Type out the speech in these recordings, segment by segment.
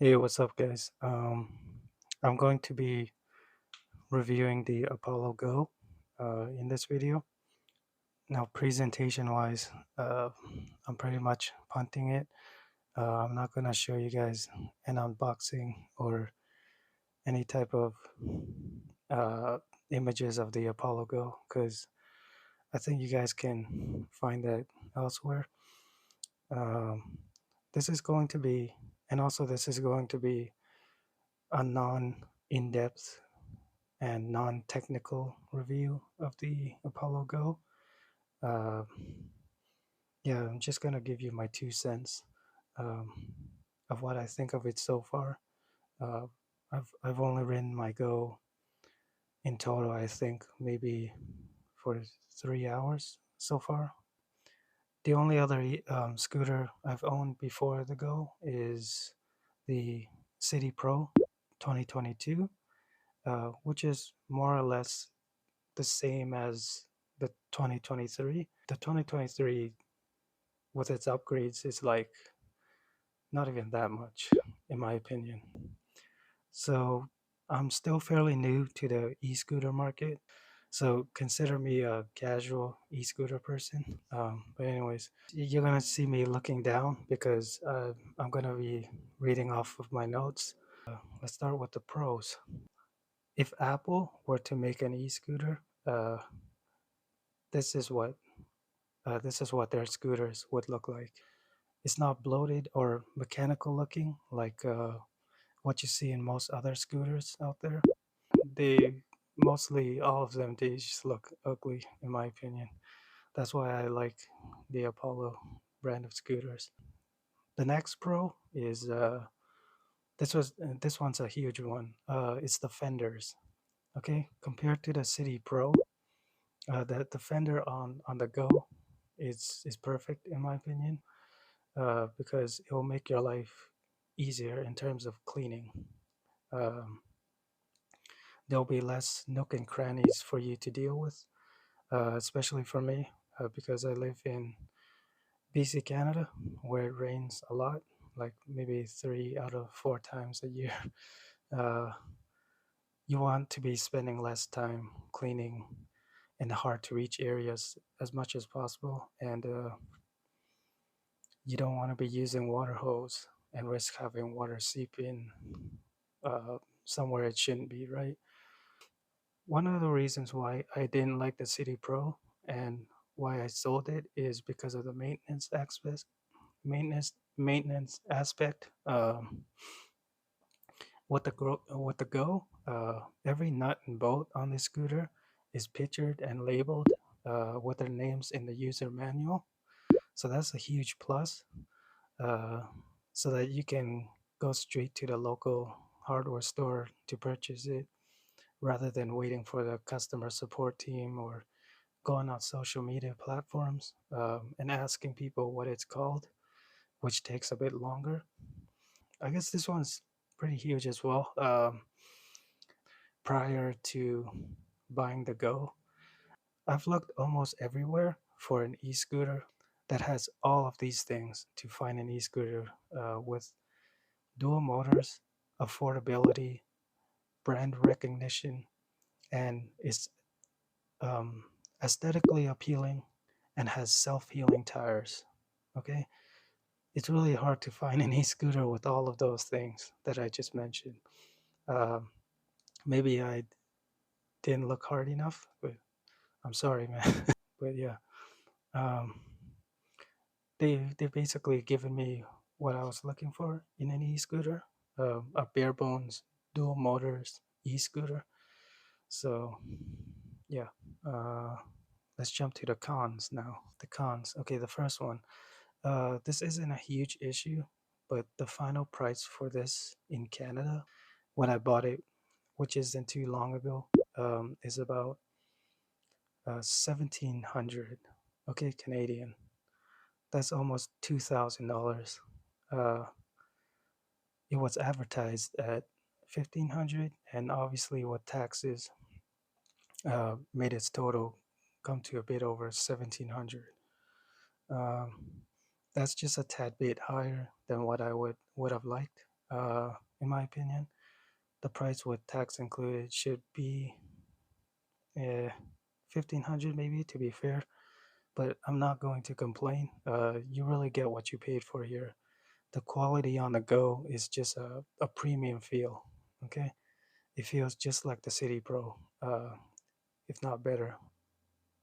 Hey, what's up, guys? I'm going to be reviewing the Apollo Go in this video. Now, presentation-wise, I'm pretty much punting it. I'm not going to show you guys an unboxing or any type of uh, images of the Apollo Go because I think you guys can find that elsewhere. Um, this is going to be, and also this is going to be a non-in-depth and non-technical review of the Apollo Go. Uh, yeah, I'm just gonna give you my 2 cents um, of what I think of it so far. Uh, I've only ridden my Go in total. I think maybe for 3 hours so far. The only other scooter I've owned before the Go is the City Pro 2022, which is more or less the same as the 2023. The 2023 with its upgrades is like not even that much, in my opinion. So I'm still fairly new to the e-scooter market. So consider me a casual e-scooter person. But anyways, you're gonna see me looking down because I'm gonna be reading off of my notes. Let's start with the pros. If Apple were to make an e-scooter, this is what this is what their scooters would look like. It's not bloated or mechanical looking like what you see in most other scooters out there. They mostly all of them they just look ugly in my opinion. That's why I like the Apollo brand of scooters. The next pro is this one's a huge one. It's the fenders. Okay, compared to the City Pro, the fender on the Go is perfect in my opinion. Because it will make your life easier in terms of cleaning. Um, there'll be less nook and crannies for you to deal with, especially for me, because I live in BC, Canada, where it rains a lot, like maybe 3 out of 4 times a year. Uh, you want to be spending less time cleaning in the hard to reach areas as much as possible, and you don't want to be using water hose and risk having water seep in somewhere it shouldn't be, right? One of the reasons why I didn't like the City Pro and why I sold it is because of the maintenance aspect. Maintenance aspect. With the Go, every nut and bolt on the scooter is pictured and labeled with their names in the user manual. So that's a huge plus. uh, so that you can go straight to the local hardware store to purchase it rather than waiting for the customer support team or going on social media platforms and asking people what it's called, which takes a bit longer. I guess this one's pretty huge as well. Prior to buying the Go, I've looked almost everywhere for an e scooter that has all of these things to find an e scooter with dual motors, affordability, brand recognition, and is um, aesthetically appealing and has self-healing tires. Okay, it's really hard to find an e-scooter with all of those things that I just mentioned. Um, Maybe I didn't look hard enough, but I'm sorry, man. But yeah, um, they basically given me what I was looking for in an e-scooter, a bare bones dual motors e-scooter. So yeah, uh, let's jump to the cons now. The cons. Okay, the first one. This isn't a huge issue, but the final price for this in Canada, when I bought it, which isn't too long ago, is about 1,700. Okay, Canadian. That's almost $2,000. Uh, it was advertised at 1,500, and obviously, with taxes, made its total come to a bit over 1,700. Um, that's just a tad bit higher than what I would have liked. in my opinion. The price with tax included should be 1500 maybe, to be fair, but I'm not going to complain. You really get what you paid for here. The quality on the go is just a premium feel. Okay, it feels just like the City Pro, if not better.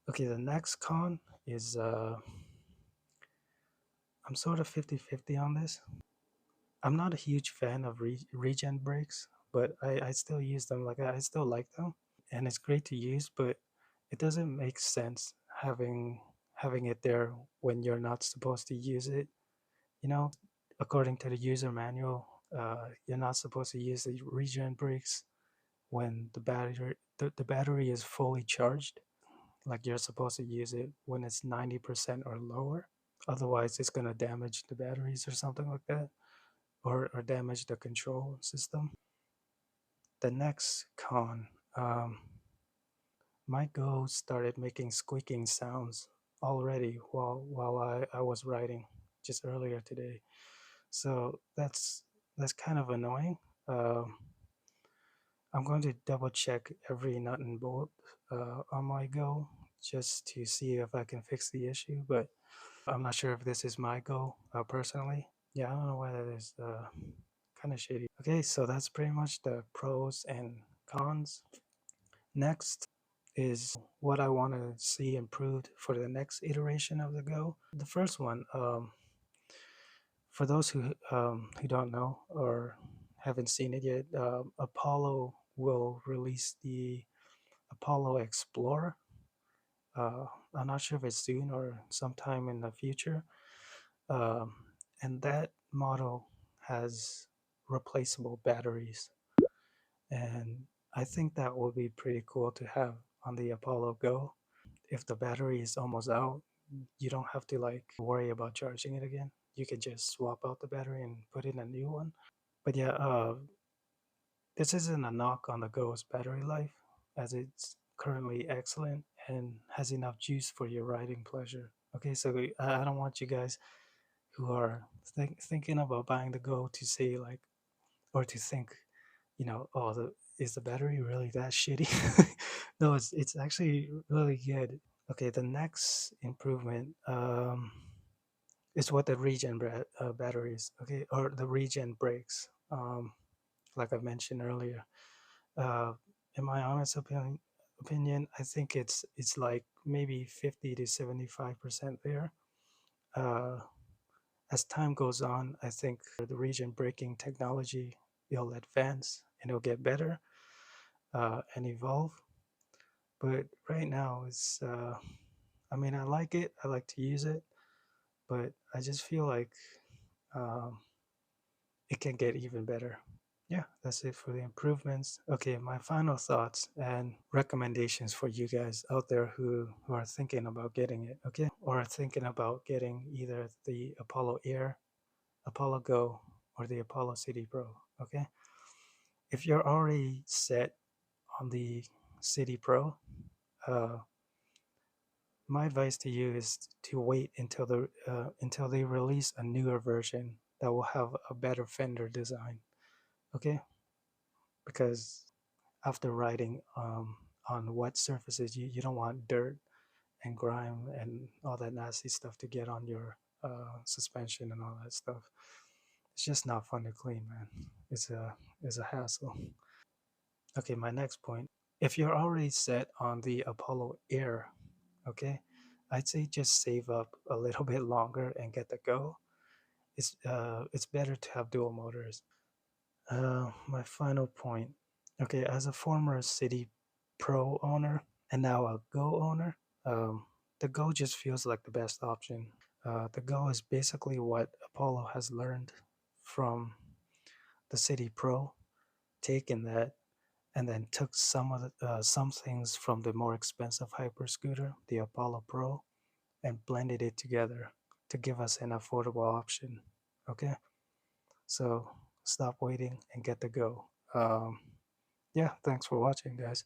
Okay, the next con is I'm sort of 50-50 on this. I'm not a huge fan of regen brakes, but I still use them. Like I still like them, and it's great to use. But it doesn't make sense having it there when you're not supposed to use it. You know, according to the user manual, you're not supposed to use the regen brakes when the battery is fully charged. Like you're supposed to use it when it's 90% or lower. Otherwise, it's gonna damage the batteries or something like that, or damage the control system. The next con, my Go started making squeaking sounds already while I was writing just earlier today. So that's kind of annoying. Um, I'm going to double check every nut and bolt on my Go just to see if I can fix the issue. But I'm not sure if this is my Go personally. Yeah, I don't know why that is kind of shady. Okay, so that's pretty much the pros and cons. Next is what I want to see improved for the next iteration of the Go. The first one, for those who don't know or haven't seen it yet, Apollo will release the Apollo Explorer. Uh, I'm not sure if it's soon or sometime in the future. Um, and that model has replaceable batteries. And I think that would be pretty cool to have on the Apollo Go. If the battery is almost out, you don't have to like worry about charging it again. You can just swap out the battery and put in a new one. But yeah, this isn't a knock on the Go's battery life, as it's currently excellent and has enough juice for your riding pleasure. Okay, so I don't want you guys who are thinking about buying the Go to say like, or to think, oh, is the battery really that shitty? No, it's actually really good. Okay, the next improvement is what the batteries, okay, or the regen brakes. Like I mentioned earlier, uh, in my honest opinion, I think it's like maybe 50 to 75% there. Uh, as time goes on, I think the regen braking technology will advance and it'll get better and evolve. But right now, I mean, I like it. I like to use it, but I just feel like um, it can get even better. Yeah, that's it for the improvements. Okay, my final thoughts and recommendations for you guys out there who are thinking about getting it, okay? Or are thinking about getting either the Apollo Air, Apollo Go, or the Apollo City Pro, okay? If you're already set on the City Pro, uh, my advice to you is to wait until they release a newer version that will have a better fender design, okay? Because after riding on wet surfaces, you don't want dirt and grime and all that nasty stuff to get on your suspension and all that stuff. It's just not fun to clean, man. It's a hassle. Okay, my next point. If you're already set on the Apollo Air, okay, I'd say just save up a little bit longer and get the Go. It's better to have dual motors. My final point. Okay, as a former City Pro owner and now a Go owner, the Go just feels like the best option. The Go is basically what Apollo has learned from the City Pro, taken that and then took some things from the more expensive hyper scooter, the Apollo Pro, and blended it together to give us an affordable option. Okay, so stop waiting and get the Go. Yeah, thanks for watching, guys.